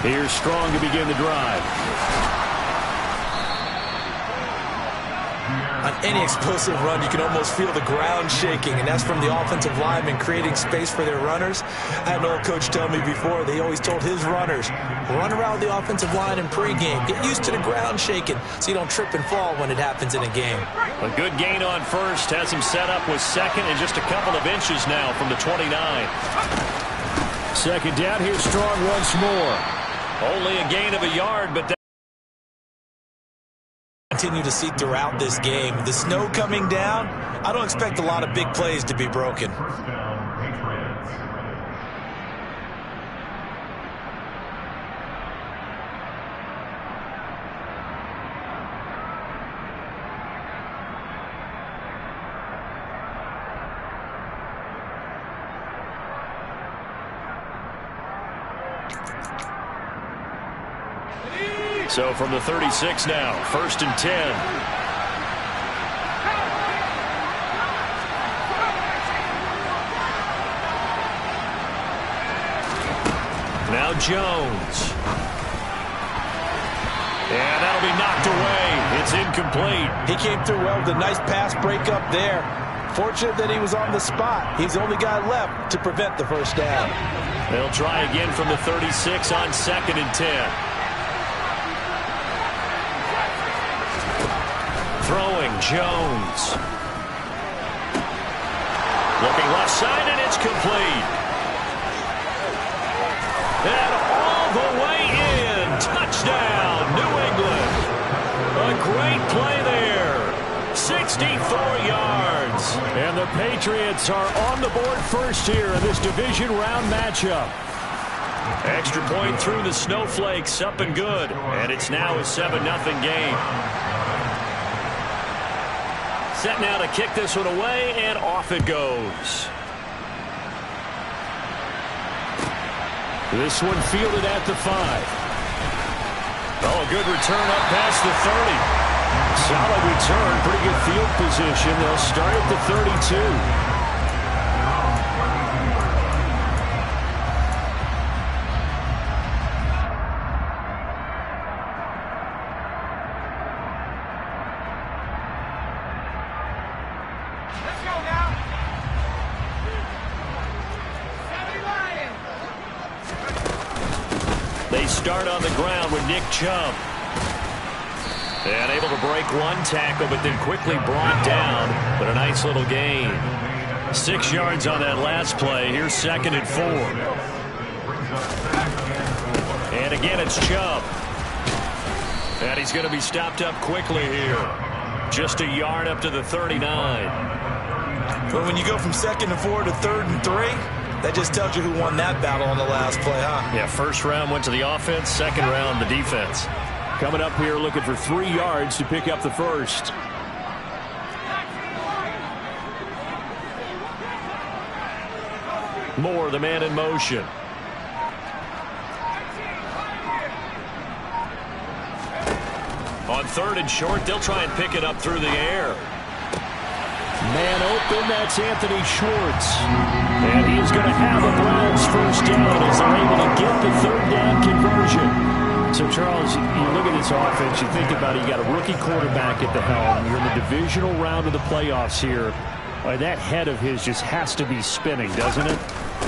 Here's Strong to begin the drive. On any explosive run, you can almost feel the ground shaking, and that's from the offensive linemen creating space for their runners. I had an old coach tell me before, they always told his runners, run around the offensive line in pregame. Get used to the ground shaking so you don't trip and fall when it happens in a game. A good gain on first has him set up with second and just a couple of inches now from the 29. Second down, here's Strong once more. Only a gain of a yard, but continue to see throughout this game. The snow coming down, I don't expect a lot of big plays to be broken. So from the 36 now, 1st and 10. Now Jones. And that'll be knocked away. It's incomplete. He came through well with a nice pass breakup there. Fortunate that he was on the spot. He's the only guy left to prevent the first down. They'll try again from the 36 on 2nd and 10. Throwing, Jones. Looking left side, and it's complete. And all the way in. Touchdown, New England. A great play there. 64 yards. And the Patriots are on the board first here in this division round matchup. Extra point through the snowflakes, up and good. And it's now a 7-0 game. Set now to kick this one away, and off it goes. This one fielded at the 5. Oh, a good return up past the 30. Solid return, pretty good field position. They'll start at the 32. Start on the ground with Nick Chubb. And able to break one tackle, but then quickly brought down. But a nice little gain. 6 yards on that last play. Here's 2nd and 4. And again, it's Chubb. And he's going to be stopped up quickly here. Just a yard up to the 39. But when you go from 2nd and 4 to 3rd and 3, that just tells you who won that battle on the last play, huh? Yeah, first round went to the offense, second round the defense. Coming up here looking for 3 yards to pick up the first. Moore, the man in motion. On 3rd and short, they'll try and pick it up through the air. Man open, that's Anthony Schwartz. And he is going to have a Browns first down as they're able to get the 3rd down conversion. So, Charles, you look at this offense, you think about it, you got a rookie quarterback at the helm. You're in the divisional round of the playoffs here. That head of his just has to be spinning, doesn't it?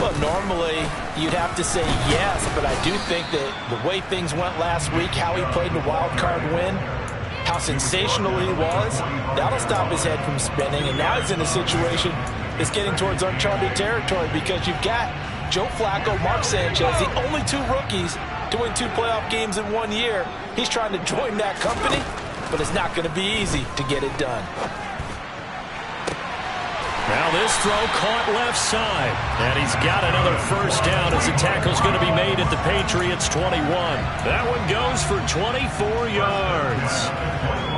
Well, normally you'd have to say yes, but I do think that the way things went last week, how he played the wild card win, how sensational he was, that'll stop his head from spinning. And now he's in a situation that's getting towards uncharted territory because you've got Joe Flacco, Mark Sanchez, the only 2 rookies to win 2 playoff games in 1 year. He's trying to join that company, but it's not going to be easy to get it done. Now this throw caught left side. And he's got another first down as the tackle's going to be made at the Patriots 21. That one goes for 24 yards.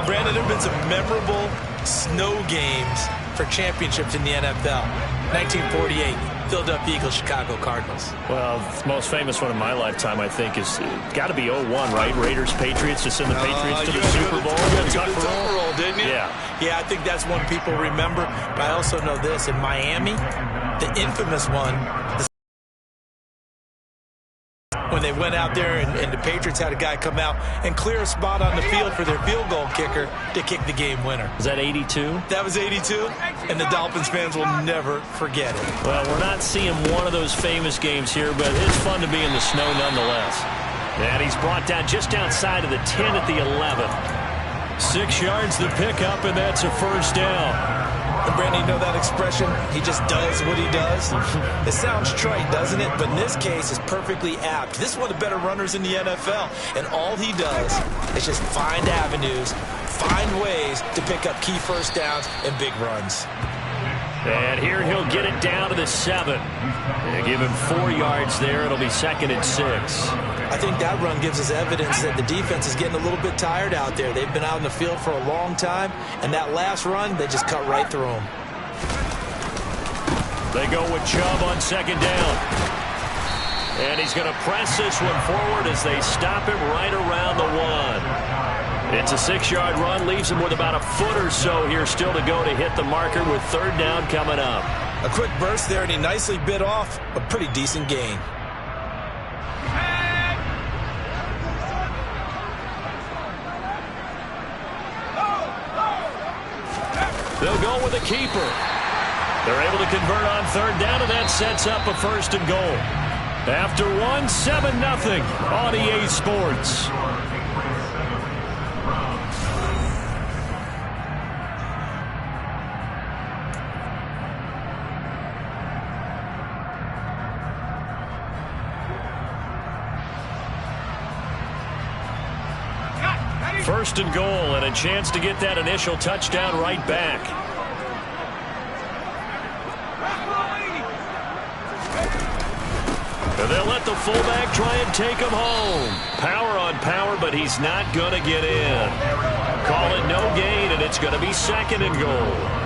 Brandon, there have been some memorable snow games for championships in the NFL. 1948, Philadelphia Eagles, Chicago Cardinals. Well, the most famous one in my lifetime, I think, is got to be 01, right? Raiders, Patriots, to send the Patriots to the Super Bowl. You had to go to the Super Bowl, didn't you? Yeah. Yeah, I think that's one people remember. But I also know this. In Miami, the infamous one, when when they went out there and the Patriots had a guy come out and clear a spot on the field for their field goal kicker to kick the game winner. Is that 82? That was 82, and the Dolphins fans will never forget it. Well, we're not seeing one of those famous games here, but it's fun to be in the snow nonetheless. And he's brought down just outside of the 10 at the 11. 6 yards the pickup, and that's a first down. And Brandon, you know that expression? He just does what he does. It sounds trite, doesn't it? But in this case, it's perfectly apt. This is one of the better runners in the NFL. And all he does is just find avenues, find ways to pick up key first downs and big runs. And here he'll get it down to the 7. And give him 4 yards there. It'll be 2nd and 6. I think that run gives us evidence that the defense is getting a little bit tired out there. They've been out in the field for a long time, and that last run, they just cut right through them. They go with Chubb on 2nd down. And he's going to press this one forward as they stop him right around the 1. It's a 6-yard run, leaves him with about a foot or so here still to go to hit the marker with 3rd down coming up. A quick burst there, and he nicely bit off a pretty decent gain. They'll go with a keeper. They're able to convert on 3rd down, and that sets up a 1st and goal. After 1, 7-0 on EA Sports. First and goal, and a chance to get that initial touchdown right back. And they'll let the fullback try and take him home. Power on power, but he's not going to get in. Call it no gain, and it's going to be 2nd and goal.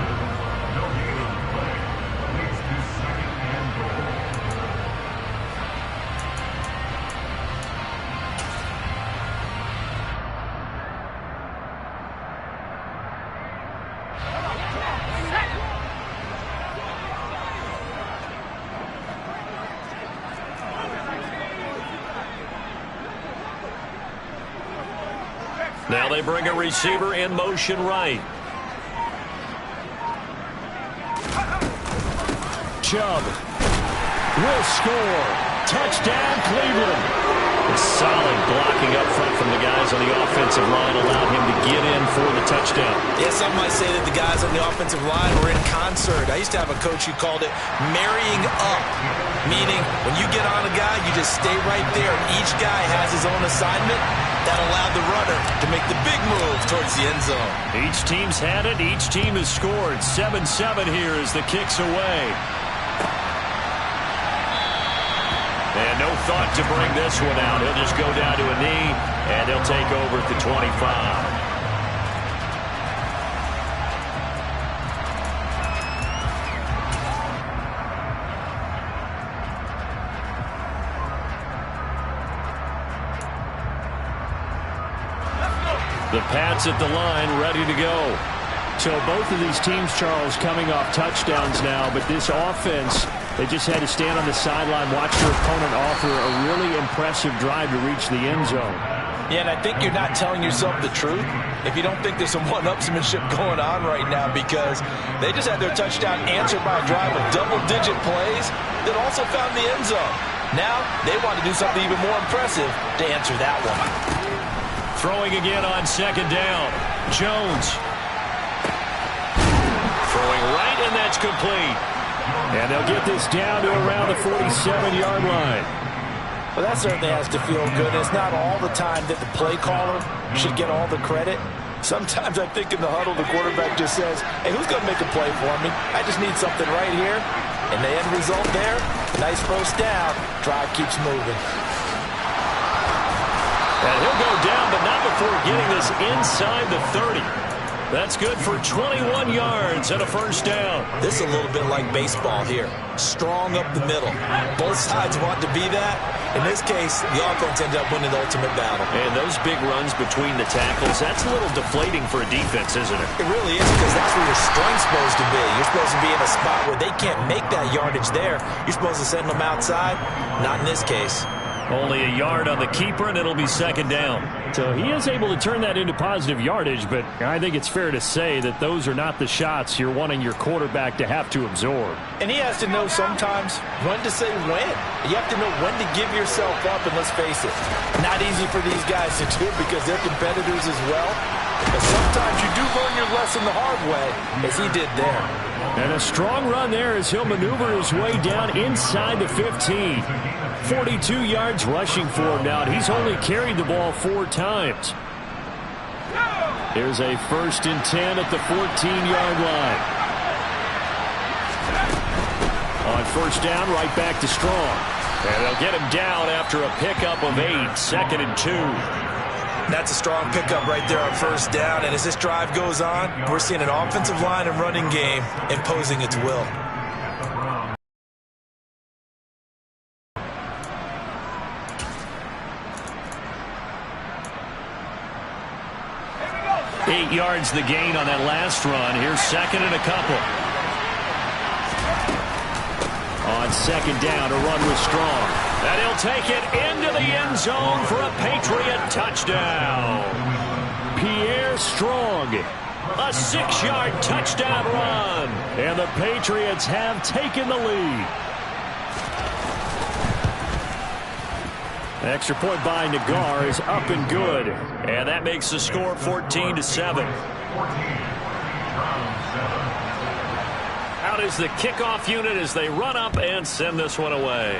Now they bring a receiver in motion right. Chubb will score. Touchdown, Cleveland. It's solid blocking up front from the guys on the offensive line allowed him to get in for the touchdown. Yeah, some might say that the guys on the offensive line were in concert. I used to have a coach who called it marrying up, meaning when you get on a guy, you just stay right there. Each guy has his own assignment. That allowed the runner to make the big move towards the end zone. Each team's had it. Each team has scored. 7-7 here as the kick's away. And no thought to bring this one out. He'll just go down to a knee, and they'll take over at the 25. The Pats at the line, ready to go. So both of these teams, Charles, coming off touchdowns now, but this offense, they just had to stand on the sideline, watch their opponent offer a really impressive drive to reach the end zone. Yeah, and I think you're not telling yourself the truth if you don't think there's some one-upsmanship going on right now, because they just had their touchdown answered by a drive of double-digit plays that also found the end zone. Now they want to do something even more impressive to answer that one. Throwing again on 2nd down. Jones. Throwing right, and that's complete. And they'll get this down to around the 47-yard line. Well, that certainly has to feel good. It's not all the time that the play caller should get all the credit. Sometimes I think in the huddle, the quarterback just says, hey, who's going to make a play for me? I just need something right here. And the end result there, nice first down. Drive keeps moving. And he'll go down, but not before getting this inside the 30. That's good for 21 yards and a first down. This is a little bit like baseball here. Strong up the middle. Both sides want to be that. In this case, the offense ended up winning the ultimate battle. And those big runs between the tackles, that's a little deflating for a defense, isn't it? It really is, because that's where your strength's supposed to be. You're supposed to be in a spot where they can't make that yardage there. You're supposed to send them outside. Not in this case. Only a yard on the keeper, and it'll be second down. So he is able to turn that into positive yardage, but I think it's fair to say that those are not the shots you're wanting your quarterback to have to absorb. And he has to know sometimes when to say when. You have to know when to give yourself up, and let's face it, not easy for these guys to do because they're competitors as well. But sometimes you do learn your lesson the hard way, as he did there. And a strong run there as he'll maneuver his way down inside the 15. 42 yards rushing for him now, and he's only carried the ball 4 times. Here's a 1st and 10 at the 14-yard line. On 1st down, right back to Strong. And they'll get him down after a pickup of 8, 2nd and 2. That's a strong pickup right there on 1st down, and as this drive goes on, we're seeing an offensive line and running game imposing its will. Eight yards the gain on that last run. Here's 2nd and a couple. On 2nd down, a run with Strong. And he'll take it into the end zone for a Patriot touchdown. Pierre Strong. A 6-yard touchdown run. And the Patriots have taken the lead. Extra point by Nagar is up and good. And that makes the score 14-7. Out is the kickoff unit as they run up and send this one away.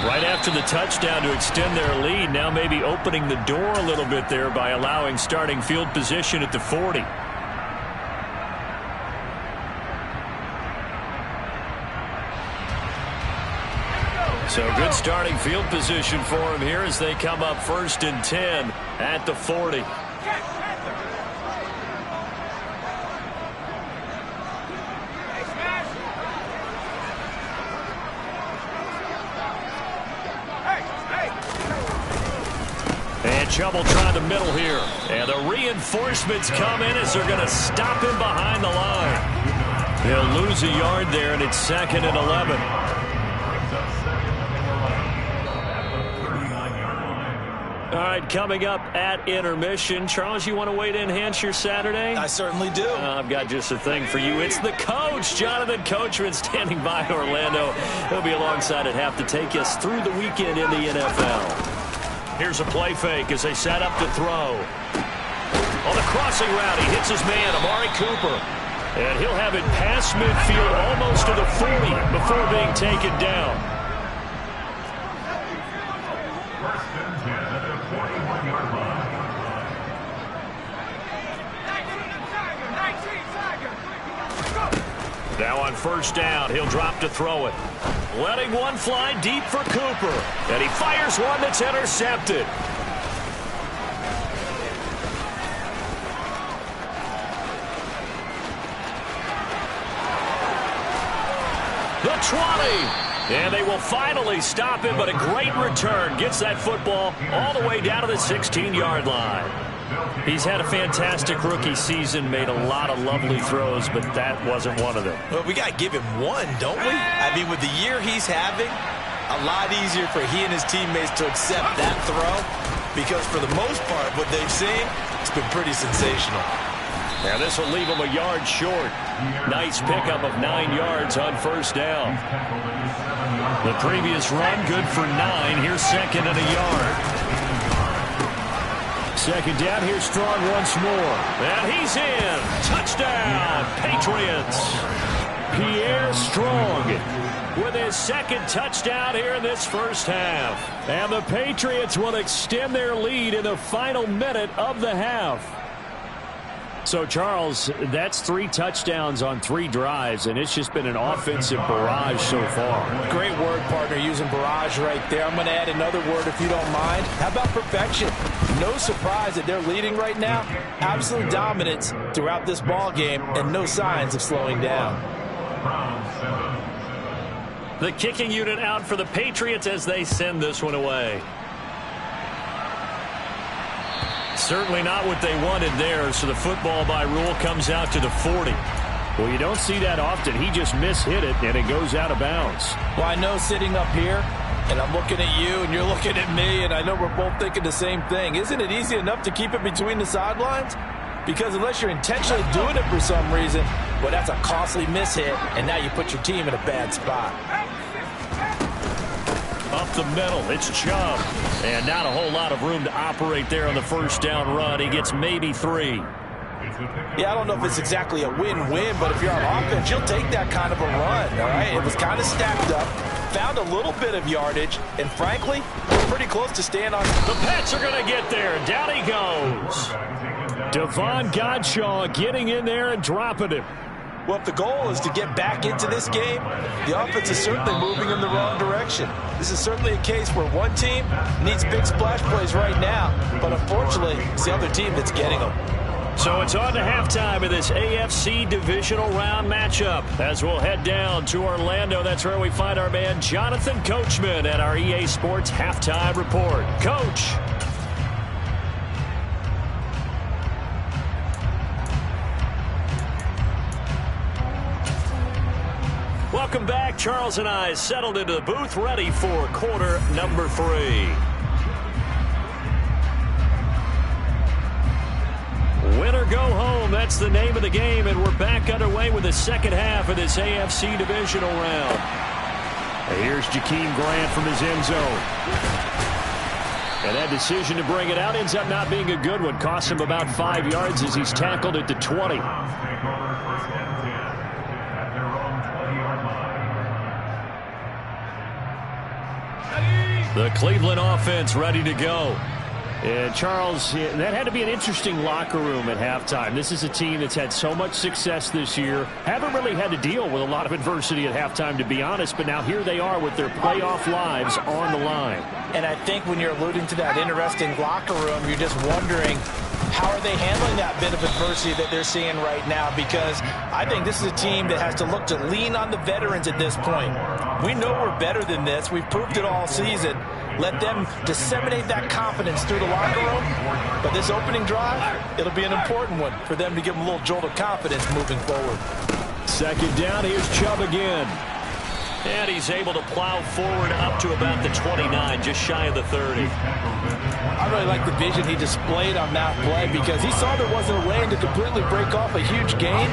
Right after the touchdown to extend their lead, now maybe opening the door a little bit there by allowing starting field position at the 40. So good starting field position for him here as they come up 1st and 10 at the 40. And trouble trying the middle here. And the reinforcements come in as they're going to stop him behind the line. He'll lose a yard there, and it's 2nd and 11. All right, coming up at intermission. Charles, you want to wait to enhance your Saturday? I certainly do. I've got just a thing for you. It's the coach, Jonathan Coachman, standing by Orlando. He'll be alongside at half to take us through the weekend in the NFL. Here's a play fake as they set up to throw. On the crossing route, he hits his man, Amari Cooper. And he'll have it past midfield almost to the 40 before being taken down. Now on 1st down, he'll drop to throw it. Letting one fly deep for Cooper. And he fires one that's intercepted. The 20. And they will finally stop him, but a great return. Gets that football all the way down to the 16-yard line. He's had a fantastic rookie season, made a lot of lovely throws, but that wasn't one of them. Well, we got to give him one, don't we? I mean, with the year he's having, a lot easier for he and his teammates to accept that throw because for the most part, what they've seen, it's been pretty sensational. Now this will leave him a yard short. Nice pickup of 9 yards on 1st down. The previous run, good for 9. Here's 2nd and a yard. 2nd down, here's Strong once more. And he's in. Touchdown, Patriots. Pierre Strong with his 2nd touchdown here in this 1st half. And the Patriots will extend their lead in the final minute of the half. So, Charles, that's 3 touchdowns on 3 drives, and it's just been an offensive barrage so far. Great word, partner, using barrage right there. I'm going to add another word if you don't mind. How about perfection? No surprise that they're leading right now. Absolute dominance throughout this ball game, and no signs of slowing down. The kicking unit out for the Patriots as they send this one away. Certainly not what they wanted there, so the football by rule comes out to the 40. Well, you don't see that often. He just mishit it, and it goes out of bounds. Well, I know sitting up here, And I'm looking at you, and you're looking at me, and I know we're both thinking the same thing. Isn't it easy enough to keep it between the sidelines? Because unless you're intentionally doing it for some reason, well, that's a costly mishit, and now you put your team in a bad spot. Up the middle, it's Chubb. And not a whole lot of room to operate there on the first down run. He gets maybe 3. Yeah, I don't know if it's exactly a win-win, but if you're on offense, you'll take that kind of a run, all right? It was kind of stacked up, found a little bit of yardage, and frankly, we're pretty close to staying on. The Pats are going to get there. Down he goes. Devon Godshaw getting in there and dropping him. Well, if the goal is to get back into this game, the offense is certainly moving in the wrong direction. This is certainly a case where one team needs big splash plays right now, but unfortunately, it's the other team that's getting them. So it's on to halftime of this AFC Divisional Round matchup. As we'll head down to Orlando, that's where we find our man Jonathan Coachman at our EA Sports Halftime Report. Coach. Welcome back. Charles and I settled into the booth, ready for quarter number 3. Win or go home, that's the name of the game, and we're back underway with the second half of this AFC Divisional Round. Here's Jakeem Grant from his end zone. And that decision to bring it out ends up not being a good one. Costs him about 5 yards as he's tackled at the 20. The Cleveland offense ready to go. And Charles, that had to be an interesting locker room at halftime. This is a team that's had so much success this year. Haven't really had to deal with a lot of adversity at halftime, to be honest. But now here they are with their playoff lives on the line. And I think when you're alluding to that interesting locker room, you're just wondering, how are they handling that bit of adversity that they're seeing right now? Because I think this is a team that has to look to lean on the veterans at this point. We know we're better than this. We've proved it all season. Let them disseminate that confidence through the locker room. But this opening drive, it'll be an important one for them to give them a little jolt of confidence moving forward. Second down, here's Chubb again. And he's able to plow forward up to about the 29, just shy of the 30. I really like the vision he displayed on that play because he saw there wasn't a lane to completely break off a huge gain.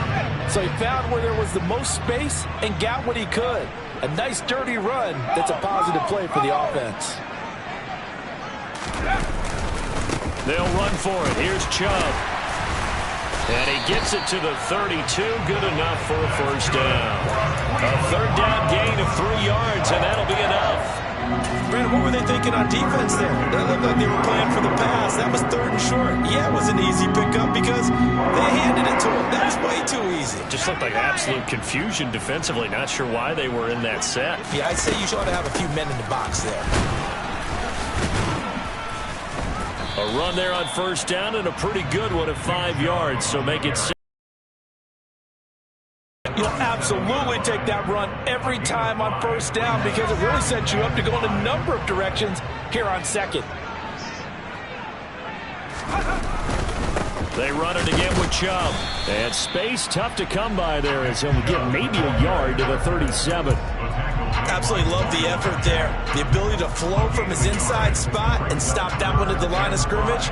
So he found where there was the most space and got what he could. A nice, dirty run that's a positive play for the offense. They'll run for it. Here's Chubb. And he gets it to the 32. Good enough for a first down. A third down gain of 3 yards, and that'll be enough. Brandon, what were they thinking on defense there? They looked like they were playing for the pass. That was 3rd and short. Yeah, it was an easy pickup because they handed it to him. That was way too easy. Just looked like absolute confusion defensively. Not sure why they were in that set. Yeah, I'd say you ought to have a few men in the box there. A run there on first down and a pretty good one at 5 yards, so make it 6. You'll absolutely take that run every time on first down because it really sets you up to go in a number of directions here on second. They run it again with Chubb. And space tough to come by there as he'll get maybe a yard to the 37. Absolutely love the effort there. The ability to flow from his inside spot and stop that one at the line of scrimmage.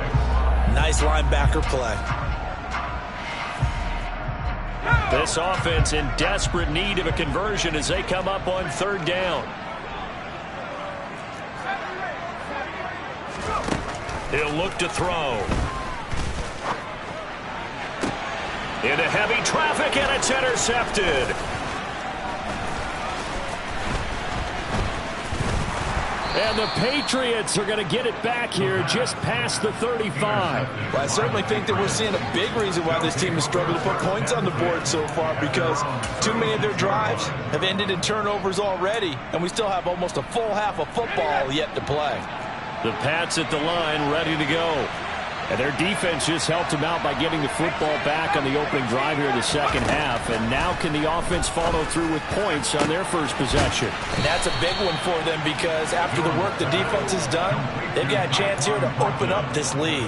Nice linebacker play. This offense in desperate need of a conversion as they come up on 3rd down. He'll look to throw. Into heavy traffic, and it's intercepted. And the Patriots are going to get it back here just past the 35. Well, I certainly think that we're seeing a big reason why this team has struggled to put points on the board so far because too many of their drives have ended in turnovers already, and we still have almost a full half of football yet to play. The Pats at the line ready to go. And their defense just helped them out by getting the football back on the opening drive here in the second half. And now can the offense follow through with points on their first possession? And that's a big one for them because after the work the defense has done, they've got a chance here to open up this lead.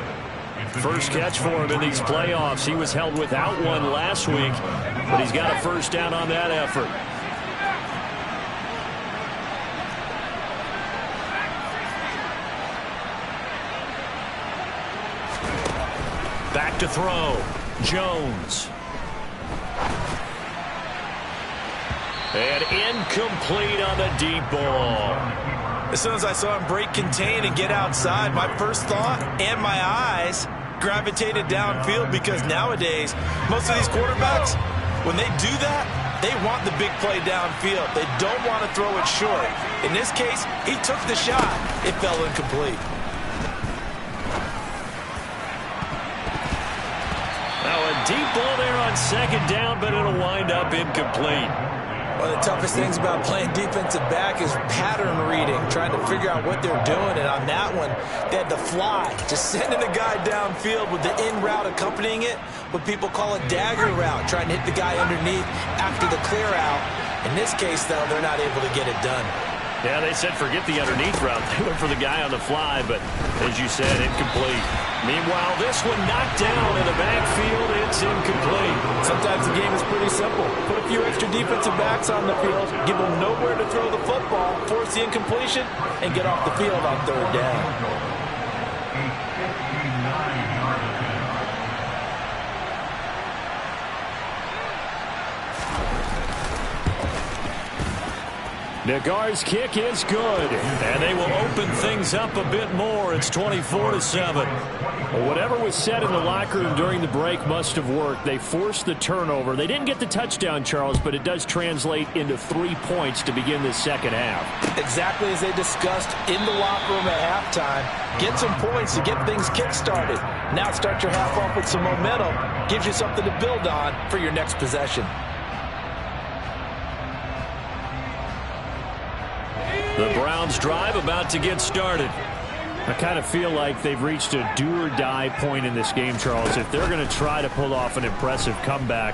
First catch for him in these playoffs. He was held without one last week, but he's got a first down on that effort. Back to throw. Jones. And incomplete on the deep ball. As soon as I saw him break contain and get outside, my first thought and my eyes gravitated downfield, because nowadays, most of these quarterbacks, when they do that, they want the big play downfield. They don't want to throw it short. In this case, he took the shot. It fell incomplete. Now a deep ball there on second down, but it'll wind up incomplete. One of the toughest things about playing defensive back is pattern reading, trying to figure out what they're doing. And on that one, they had to fly, just sending a guy downfield with the in route accompanying it, what people call a dagger route, trying to hit the guy underneath after the clear out. In this case, though, they're not able to get it done. Yeah, they said forget the underneath route. They went for the guy on the fly, but as you said, incomplete. Meanwhile, this one knocked down in the backfield. It's incomplete. Sometimes the game is pretty simple. Put a few extra defensive backs on the field, give them nowhere to throw the football, force the incompletion, and get off the field on third down. Nagar's kick is good, and they will open things up a bit more. It's 24-7. Well, whatever was said in the locker room during the break must have worked. They forced the turnover. They didn't get the touchdown, Charles, but it does translate into 3 points to begin the second half. Exactly as they discussed in the locker room at halftime. Get some points to get things kick-started. Now start your half off with some momentum. Gives you something to build on for your next possession. The Browns drive about to get started. I kind of feel like they've reached a do-or-die point in this game, Charles. If they're going to try to pull off an impressive comeback,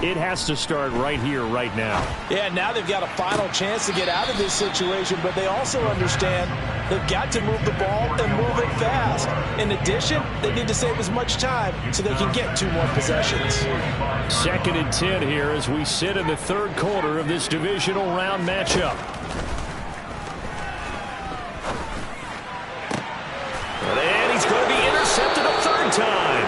it has to start right here, right now. Yeah, now they've got a final chance to get out of this situation, but they also understand they've got to move the ball and move it fast. In addition, they need to save as much time so they can get 2 more possessions. 2nd and 10 here as we sit in the third quarter of this divisional round matchup. And he's going to be intercepted a third time.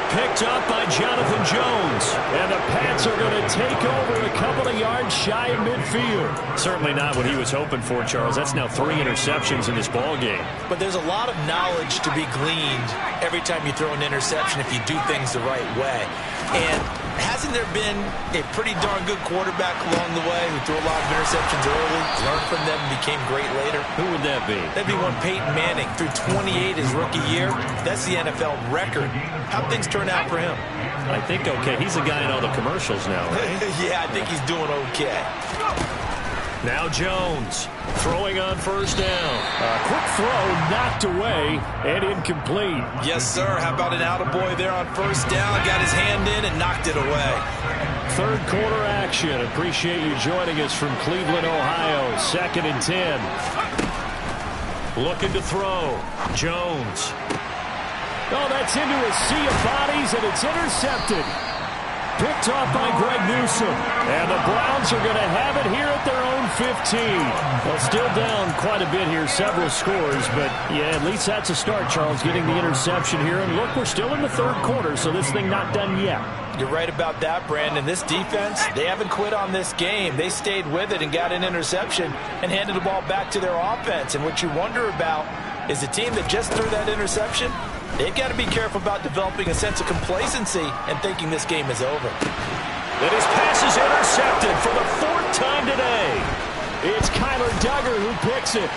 Picked up by Jonathan Jones. And the Pats are going to take over a couple of yards shy of midfield. Certainly not what he was hoping for, Charles. That's now 3 interceptions in this ball game. But there's a lot of knowledge to be gleaned every time you throw an interception if you do things the right way. And hasn't there been a pretty darn good quarterback along the way who threw a lot of interceptions early, learned from them, and became great later? Who would that be? That'd be one Peyton Manning. Threw 28 his rookie year. That's the NFL record. How'd things turn out for him? I think okay. He's a guy in all the commercials now, right? Yeah, I think he's doing okay. Now Jones throwing on first down. A quick throw knocked away and incomplete. Yes, sir. How about an attaboy there on first down? Got his hand in and knocked it away. Third quarter action. Appreciate you joining us from Cleveland, Ohio. 2nd and 10. Looking to throw. Jones. Oh, that's into a sea of bodies, and it's intercepted. Picked off by Greg Newsome. And the Browns are going to have it here at their own 15. Well, still down quite a bit here, several scores. But, yeah, at least that's a start, Charles, getting the interception here. And, look, we're still in the third quarter, so this thing not done yet. You're right about that, Brandon. This defense, they haven't quit on this game. They stayed with it and got an interception and handed the ball back to their offense. And what you wonder about is the team that just threw that interception, they've got to be careful about developing a sense of complacency and thinking this game is over. And his pass is intercepted for the 4th time today. It's Kyler Duggar who picks it.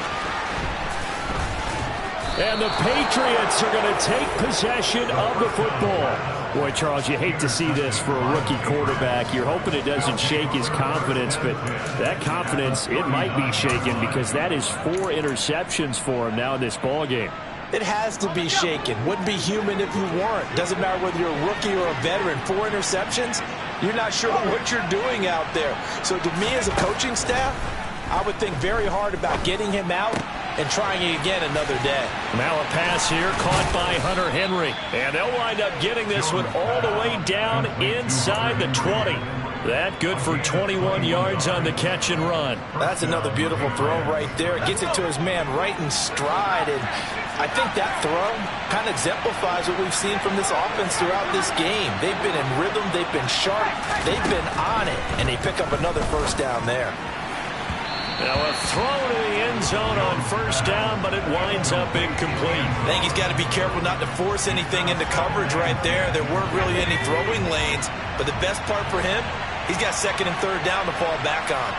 And the Patriots are going to take possession of the football. Boy, Charles, you hate to see this for a rookie quarterback. You're hoping it doesn't shake his confidence, but that confidence, it might be shaken because that is 4 interceptions for him now in this ballgame. It has to be shaken. Wouldn't be human if you weren't. Doesn't matter whether you're a rookie or a veteran. 4 interceptions, you're not sure what you're doing out there. So to me as a coaching staff, I would think very hard about getting him out and trying it again another day. Now a pass here caught by Hunter Henry. And they'll wind up getting this one all the way down inside the 20. That good for 21 yards on the catch and run. That's another beautiful throw right there. Gets it to his man right in stride. And I think that throw kind of exemplifies what we've seen from this offense throughout this game. They've been in rhythm. They've been sharp. They've been on it. And they pick up another first down there. Now a throw to the end zone on first down, but it winds up incomplete. I think he's got to be careful not to force anything into coverage right there. There weren't really any throwing lanes. But the best part for him, he's got second and third down to fall back on.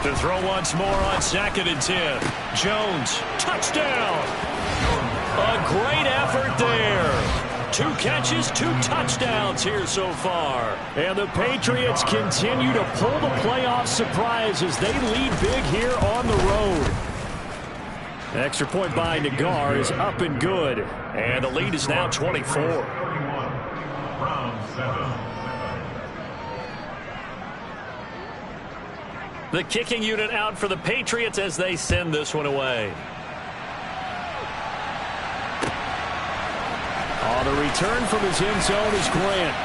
To throw once more on 2nd and 10. Jones, touchdown. A great effort there. 2 catches, 2 touchdowns here so far. And the Patriots continue to pull the playoff surprise as they lead big here on the road. Extra point by Nagar is up and good. And the lead is now 24. The kicking unit out for the Patriots as they send this one away. On the return from his end zone is Grant.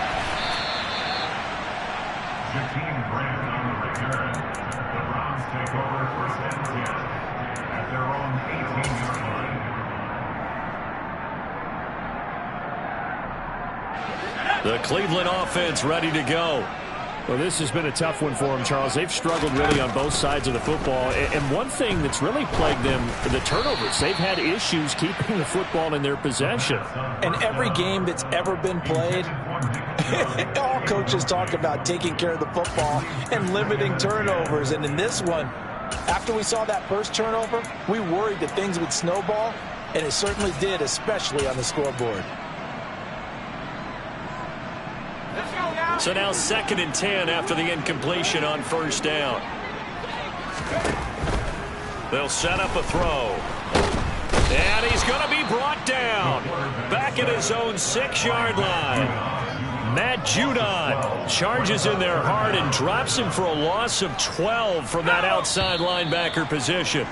Jakeem Grant on the return. The Browns take over 1st and 10 at their own 18-yard line. The Cleveland offense ready to go. Well, this has been a tough one for them, Charles. They've struggled really on both sides of the football. And one thing that's really plagued them, the turnovers. They've had issues keeping the football in their possession. And every game that's ever been played, all coaches talk about taking care of the football and limiting turnovers. And in this one, after we saw that first turnover, we worried that things would snowball, and it certainly did, especially on the scoreboard. So now 2nd and 10 after the incompletion on first down. They'll set up a throw. And he's going to be brought down. Back at his own 6-yard line. Matt Judon charges in there hard and drops him for a loss of 12 from that outside linebacker position.